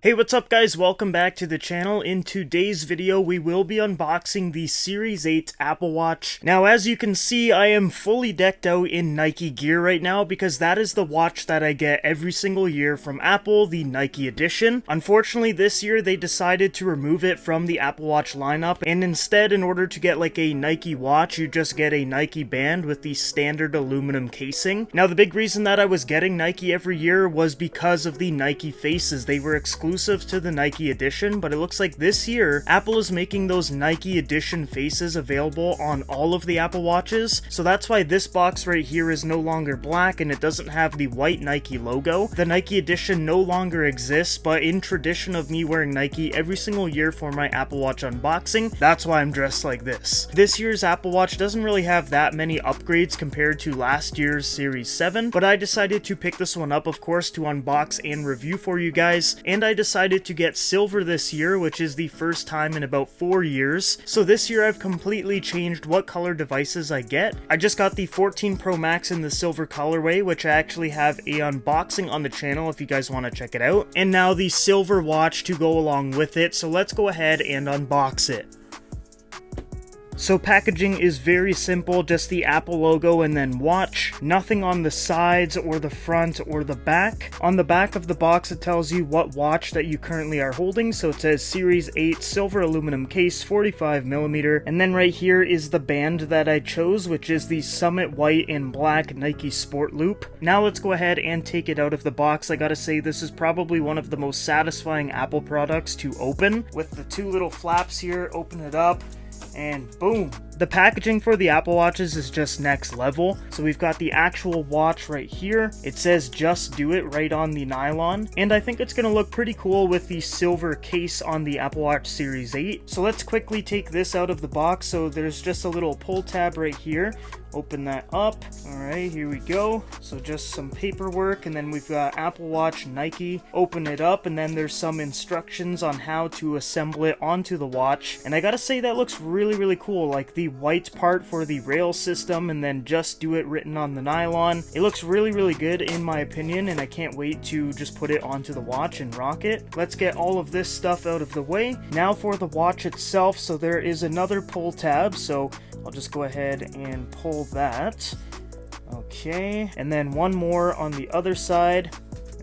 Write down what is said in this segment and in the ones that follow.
Hey, what's up guys? Welcome back to the channel. In today's video, we will be unboxing the Series 8 Apple Watch. Now, as you can see, I am fully decked out in Nike gear right now because that is the watch that I get every single year from Apple, the Nike edition. Unfortunately, this year they decided to remove it from the Apple Watch lineup, and instead, in order to get like a Nike watch, you just get a Nike band with the standard aluminum casing. Now, the big reason that I was getting Nike every year was because of the Nike faces. They were exclusive to the Nike edition, but it looks like this year Apple is making those Nike edition faces available on all of the Apple Watches, so that's why this box right here is no longer black and it doesn't have the white Nike logo. The Nike edition no longer exists, but in tradition of me wearing Nike every single year for my Apple Watch unboxing, that's why I'm dressed like this. This year's Apple Watch doesn't really have that many upgrades compared to last year's Series 7, but I decided to pick this one up, of course, to unbox and review for you guys, and I decided to get silver this year, which is the first time in about 4 years. So this year I've completely changed what color devices I get. I just got the 14 Pro Max in the silver colorway, which I actually have a unboxing on the channel if you guys want to check it out. And now the silver watch to go along with it, so let's go ahead and unbox it. So packaging is very simple, just the Apple logo and then watch. Nothing on the sides or the front or the back. On the back of the box it tells you what watch that you currently are holding, so it says Series 8 silver aluminum case 45mm, and then right here is the band that I chose, which is the Summit white and black Nike Sport Loop. Now let's go ahead and take it out of the box. I gotta say, this is probably one of the most satisfying Apple products to open. With the two little flaps here, open it up, and boom. The packaging for the Apple Watches is just next level. So we've got the actual watch right here. It says "Just Do It" right on the nylon, and I think it's going to look pretty cool with the silver case on the Apple Watch Series 8. So let's quickly take this out of the box. So there's just a little pull tab right here. Open that up. Alright, here we go. So just some paperwork, and then we've got Apple Watch Nike. Open it up, and then there's some instructions on how to assemble it onto the watch. And I gotta say, that looks really cool. Like the white part for the rail system, and then "Just Do It" written on the nylon. It looks really good in my opinion, and I can't wait to just put it onto the watch and rock it. Let's get all of this stuff out of the way. Now for the watch itself. So there is another pull tab, so I'll just go ahead and pull that. Okay, and then one more on the other side,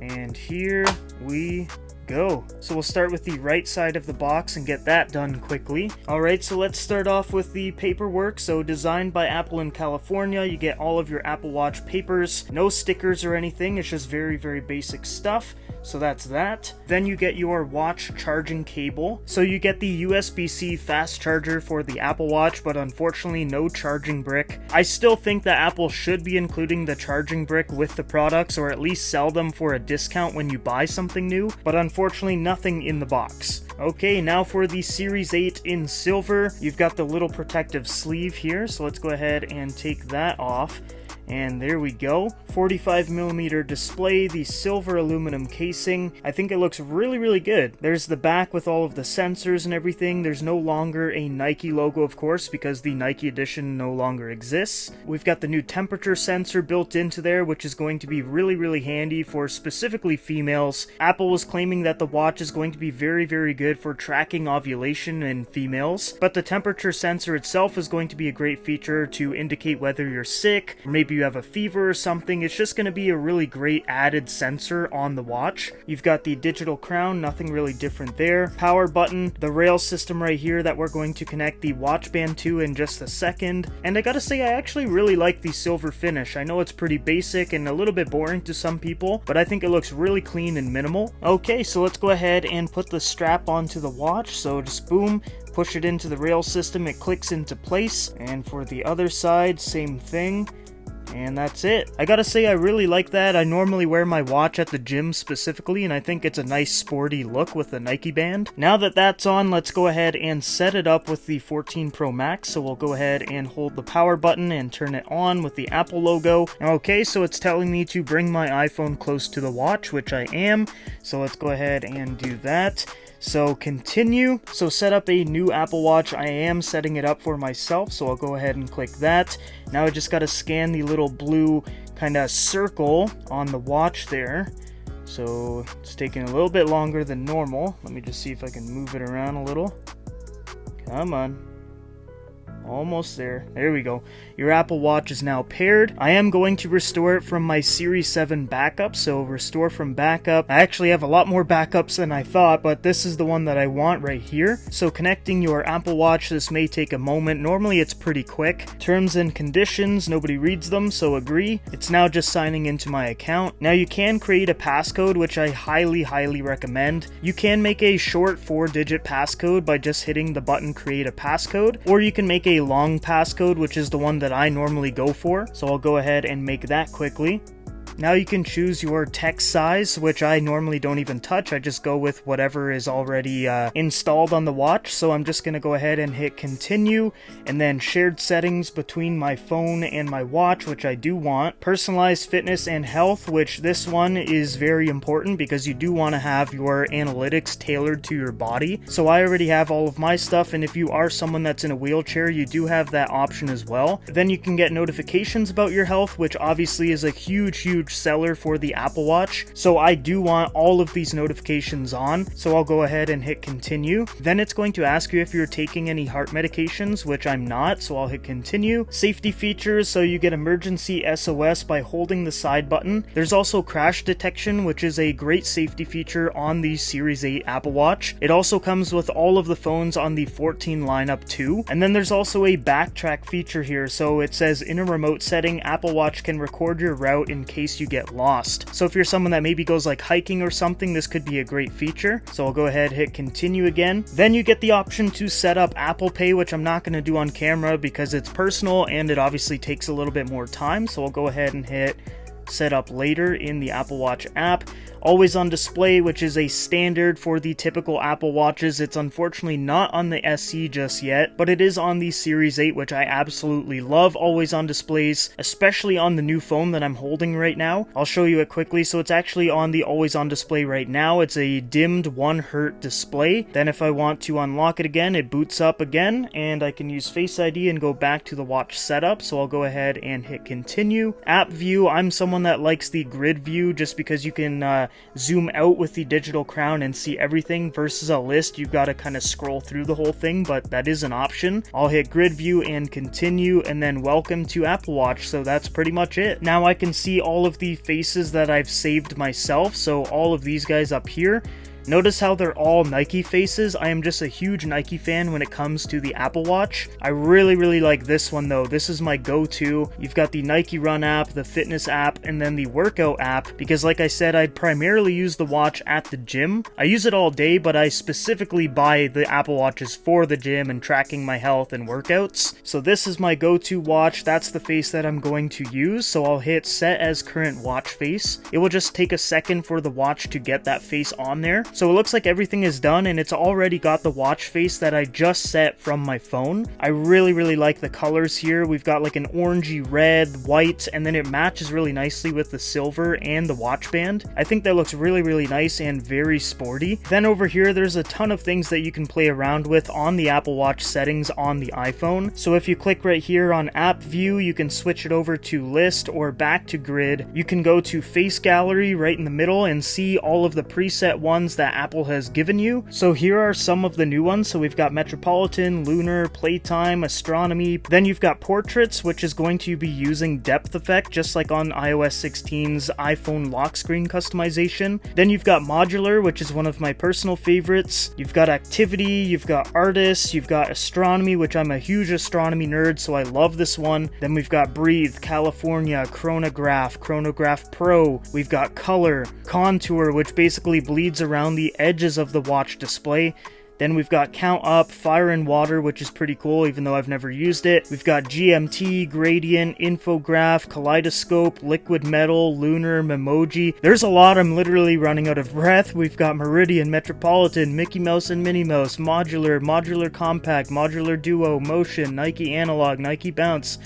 and here we go. So we'll start with the right side of the box and get that done quickly. Alright, so let's start off with the paperwork. So designed by Apple in California, you get all of your Apple Watch papers, no stickers or anything, it's just very basic stuff. So that's that. Then you get your watch charging cable. So you get the USB-C fast charger for the Apple Watch, but unfortunately no charging brick. I still think that Apple should be including the charging brick with the products, or at least sell them for a discount when you buy something new, but unfortunately nothing in the box. Okay, now for the Series 8 in silver, you've got the little protective sleeve here, so let's go ahead and take that off. And there we go. 45mm display, the silver aluminum casing. I think it looks really good. There's the back with all of the sensors and everything. There's no longer a Nike logo, of course, because the Nike edition no longer exists. We've got the new temperature sensor built into there, which is going to be really handy for specifically females. Apple was claiming that the watch is going to be very good for tracking ovulation in females, but the temperature sensor itself is going to be a great feature to indicate whether you're sick, or maybe you have a fever or something. It's just going to be a really great added sensor on the watch. You've got the digital crown, nothing really different there. Power button, the rail system right here that we're going to connect the watch band to in just a second. And I gotta say, I actually really like the silver finish. I know it's pretty basic and a little bit boring to some people, but I think it looks really clean and minimal. Okay, so let's go ahead and put the strap onto the watch. So just boom, push it into the rail system, it clicks into place. And for the other side, same thing. And that's it. I gotta say, I really like that. I normally wear my watch at the gym specifically, and I think it's a nice sporty look with the Nike band. Now that that's on, let's go ahead and set it up with the 14 Pro Max. So we'll go ahead and hold the power button and turn it on with the Apple logo. Okay, so it's telling me to bring my iPhone close to the watch, which I am. So let's go ahead and do that. So continue. So set up a new Apple Watch. I am setting it up for myself, so I'll go ahead and click that. Now I just got to scan the little blue kind of circle on the watch there. So it's taking a little bit longer than normal. Let me just see if I can move it around a little. Come on. Almost there. There we go. Your Apple Watch is now paired. I am going to restore it from my Series 7 backup, so restore from backup. I actually have a lot more backups than I thought, but this is the one that I want right here. So connecting your Apple Watch, this may take a moment. Normally it's pretty quick. Terms and conditions, nobody reads them, so agree. It's now just signing into my account. Now you can create a passcode, which I highly recommend. You can make a short 4-digit passcode by just hitting the button create a passcode, or you can make a long passcode, which is the one that I normally go for. So I'll go ahead and make that quickly. Now you can choose your text size, which I normally don't even touch. I just go with whatever is already installed on the watch. So I'm just going to go ahead and hit continue, and then shared settings between my phone and my watch, which I do want. Personalized fitness and health, which this one is very important because you do want to have your analytics tailored to your body. So I already have all of my stuff, and if you are someone that's in a wheelchair, you do have that option as well. Then you can get notifications about your health, which obviously is a huge seller for the Apple Watch. So I do want all of these notifications on. So I'll go ahead and hit continue. Then it's going to ask you if you're taking any heart medications, which I'm not. So I'll hit continue. Safety features. So you get emergency SOS by holding the side button. There's also crash detection, which is a great safety feature on the Series 8 Apple Watch. It also comes with all of the phones on the 14 lineup too. And then there's also a backtrack feature here. So it says in a remote setting, Apple Watch can record your route in case you get lost. So if you're someone that maybe goes like hiking or something, this could be a great feature. So I'll go ahead, hit continue again. Then you get the option to set up Apple Pay, which I'm not going to do on camera because it's personal and it obviously takes a little bit more time. So I'll go ahead and hit set up later in the Apple Watch app. Always on display, which is a standard for the typical Apple Watches. It's unfortunately not on the SE just yet, but it is on the Series 8, which I absolutely love always on displays, especially on the new phone that I'm holding right now. I'll show you it quickly. So it's actually on the always on display right now. It's a dimmed 1 Hz display. Then if I want to unlock it again, it boots up again, and I can use Face ID and go back to the watch setup. So I'll go ahead and hit continue. App view, I'm someone that likes the grid view just because you can zoom out with the digital crown and see everything versus a list. You've got to kind of scroll through the whole thing, but that is an option. I'll hit grid view and continue, and then welcome to Apple Watch. So that's pretty much it. Now I can see all of the faces that I've saved myself. So all of these guys up here. Notice how they're all Nike faces. I am just a huge Nike fan when it comes to the Apple Watch. I really like this one though. This is my go-to. You've got the Nike Run app, the fitness app, and then the workout app, because like I said, I'd primarily use the watch at the gym. I use it all day, but I specifically buy the Apple Watches for the gym and tracking my health and workouts. So this is my go-to watch. That's the face that I'm going to use. So I'll hit set as current watch face. It will just take a second for the watch to get that face on there. So it looks like everything is done, and it's already got the watch face that I just set from my phone. I really like the colors here. We've got like an orangey red, white, and then it matches really nicely with the silver and the watch band. I think that looks really nice and very sporty. Then over here, there's a ton of things that you can play around with on the Apple Watch settings on the iPhone. So if you click right here on app view, you can switch it over to list or back to grid. You can go to face gallery right in the middle and see all of the preset ones that Apple has given you. So here are some of the new ones. So we've got Metropolitan, Lunar, Playtime, Astronomy. Then you've got Portraits, which is going to be using depth effect, just like on iOS 16's iPhone lock screen customization. Then you've got Modular, which is one of my personal favorites. You've got Activity, you've got Artists, you've got Astronomy, which I'm a huge astronomy nerd, so I love this one. Then we've got Breathe, California, Chronograph, Chronograph Pro. We've got Color, Contour, which basically bleeds around the edges of the watch display. Then we've got Count Up, Fire and Water, which is pretty cool, even though I've never used it. We've got GMT, Gradient, Infograph, Kaleidoscope, Liquid Metal, Lunar, Memoji. There's a lot. I'm literally running out of breath. We've got Meridian, Metropolitan, Mickey Mouse and Minnie Mouse, Modular, Modular Compact, Modular Duo, Motion, Nike Analog, Nike Bounce.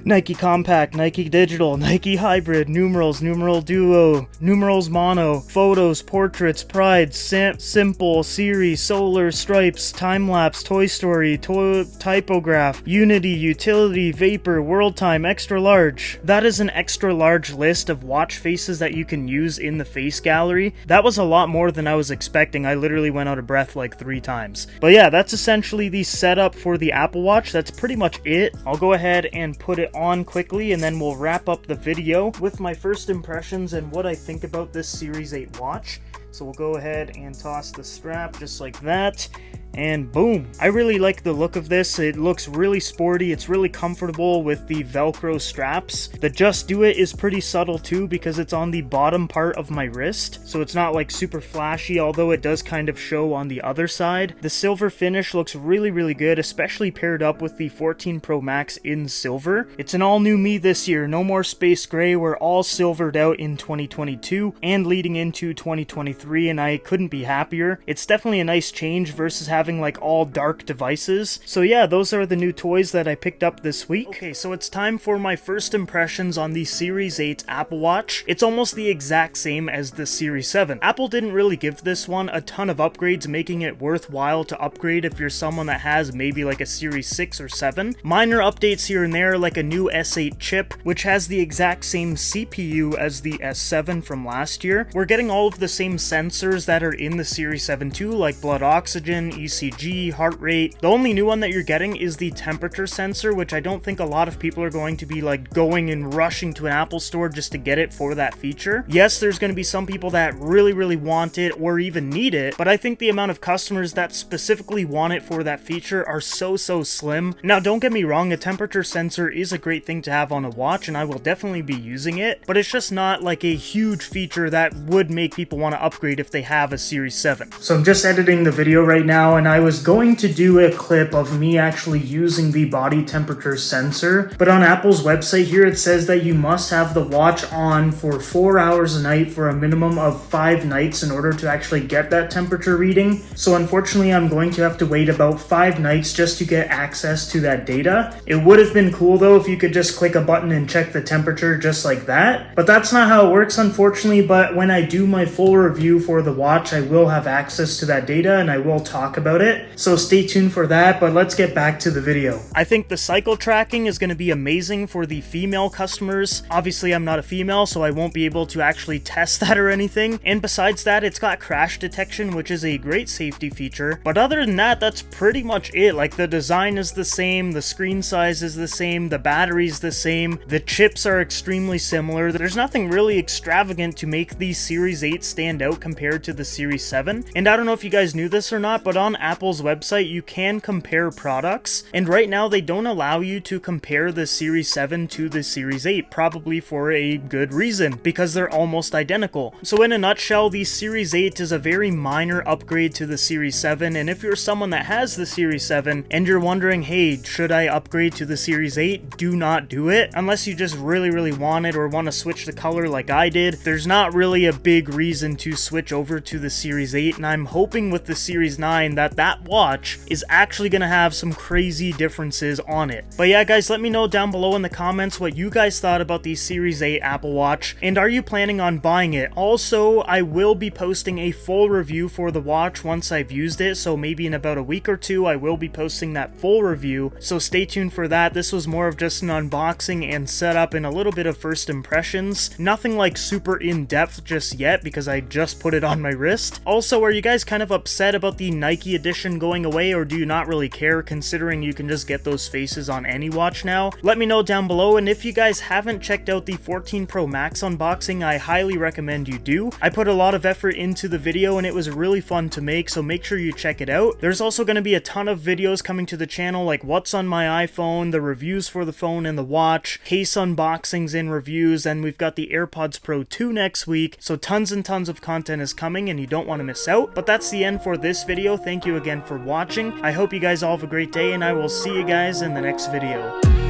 Nike Compact, Nike Digital, Nike Hybrid, numerals, numeral duo, numerals mono, photos, portraits, pride, simple, series, solar, stripes, time-lapse, Toy Story, typograph, unity, utility, vapor, world time, extra large. That is an extra large list of watch faces that you can use in the face gallery. That was a lot more than I was expecting. I literally went out of breath like 3 times. But yeah, that's essentially the setup for the Apple Watch. That's pretty much it. I'll go ahead and put it on quickly, and then we'll wrap up the video with my first impressions and what I think about this Series 8 watch. So we'll go ahead and toss the strap just like that. And boom! I really like the look of this. It looks really sporty. It's really comfortable with the Velcro straps. The Just Do It is pretty subtle too because it's on the bottom part of my wrist. So it's not like super flashy, although it does kind of show on the other side. The silver finish looks really, really good, especially paired up with the 14 Pro Max in silver. It's an all new me this year. No more space gray. We're all silvered out in 2022 and leading into 2023, and I couldn't be happier. It's definitely a nice change versus having like all dark devices. So yeah, those are the new toys that I picked up this week. Okay, so it's time for my first impressions on the Series 8 Apple Watch. It's almost the exact same as the Series 7. Apple didn't really give this one a ton of upgrades, making it worthwhile to upgrade if you're someone that has maybe like a Series 6 or 7. Minor updates here and there, like a new S8 chip, which has the exact same CPU as the S7 from last year. We're getting all of the same sensors that are in the Series 7 too, like blood oxygen, ECG, heart rate. The only new one that you're getting is the temperature sensor, which I don't think a lot of people are going to be like going and rushing to an Apple store just to get it for that feature. Yes, there's going to be some people that really want it or even need it, but I think the amount of customers that specifically want it for that feature are so slim. Now, don't get me wrong, a temperature sensor is a great thing to have on a watch, and I will definitely be using it, but it's just not like a huge feature that would make people want to upgrade if they have a Series 7. So I'm just editing the video right now, and I was going to do a clip of me actually using the body temperature sensor, but on Apple's website here it says that you must have the watch on for 4 hours a night for a minimum of 5 nights in order to actually get that temperature reading. So unfortunately I'm going to have to wait about 5 nights just to get access to that data. It would have been cool though if you could just click a button and check the temperature just like that, but that's not how it works unfortunately. But when I do my full review for the watch, I will have access to that data and I will talk about it. So stay tuned for that, but let's get back to the video. I think the cycle tracking is going to be amazing for the female customers. Obviously, I'm not a female, so I won't be able to actually test that or anything. And besides that, it's got crash detection, which is a great safety feature. But other than that, that's pretty much it. Like, the design is the same, the screen size is the same, the battery's the same, the chips are extremely similar. There's nothing really extravagant to make the Series 8 stand out compared to the Series 7. And I don't know if you guys knew this or not, but on Apple's website, you can compare products, and right now they don't allow you to compare the Series 7 to the Series 8, probably for a good reason, because they're almost identical. So in a nutshell, the Series 8 is a very minor upgrade to the Series 7, and if you're someone that has the Series 7 and you're wondering, hey, should I upgrade to the Series 8? Do not do it, unless you just really want it or want to switch the color like I did. There's not really a big reason to switch over to the Series 8, and I'm hoping with the Series 9 that watch is actually going to have some crazy differences on it. But yeah, guys, let me know down below in the comments what you guys thought about the Series 8 Apple Watch, and are you planning on buying it? Also, I will be posting a full review for the watch once I've used it, so maybe in about a week or two I will be posting that full review, so stay tuned for that. This was more of just an unboxing and setup and a little bit of first impressions. Nothing like super in-depth just yet because I just put it on my wrist. Also, are you guys kind of upset about the Nike edition going away, or do you not really care considering you can just get those faces on any watch now? Let me know down below, and if you guys haven't checked out the 14 Pro Max unboxing, I highly recommend you do. I put a lot of effort into the video and it was really fun to make, so make sure you check it out. There's also going to be a ton of videos coming to the channel, like what's on my iPhone, the reviews for the phone and the watch, case unboxings and reviews, and we've got the AirPods Pro 2 next week, so tons and tons of content is coming and you don't want to miss out. But that's the end for this video. Thank you again for watching. I hope you guys all have a great day, and I will see you guys in the next video.